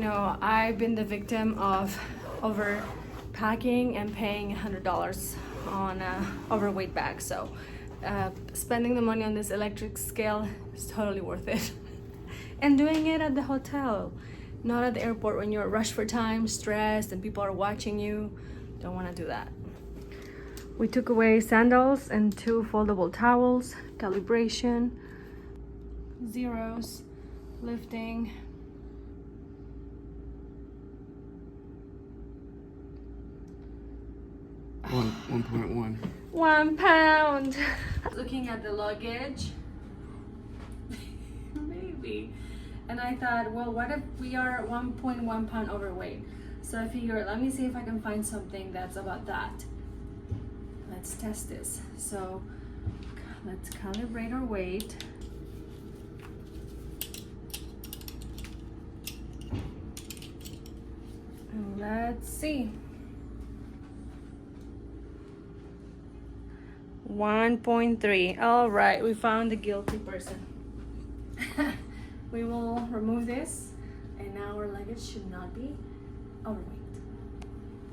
know, I've been the victim of overpacking and paying $100 on overweight bags. So spending the money on this electric scale is totally worth it. And doing it at the hotel, not at the airport when you're rushed for time, stressed, and people are watching you. Don't want to do that. We took away sandals and 2 foldable towels, calibration, zeros, lifting. One 1.1. 1 pound. Looking at the luggage, maybe. And I thought, well, what if we are 1.1 pound overweight? So I figured, let me see if I can find something that's about that. Let's test this. So let's calibrate our weight. And let's see. 1.3. All right, we found the guilty person. We will remove this, and now our luggage should not be overweight.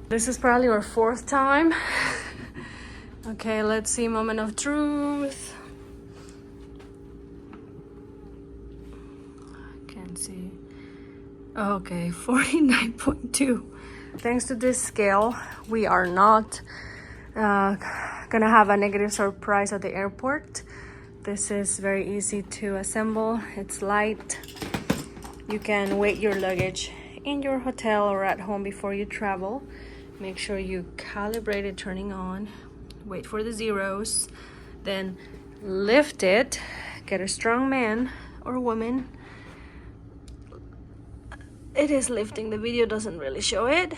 This is probably our 4th time. Okay, let's see, moment of truth. Can't see. Okay, 49.2. Thanks to this scale, we are not gonna have a negative surprise at the airport. This is very easy to assemble. It's light. You can weight your luggage in your hotel or at home before you travel. Make sure you calibrate it turning on. Wait for the zeros. Then lift it. Get a strong man or woman. It is lifting. The video doesn't really show it.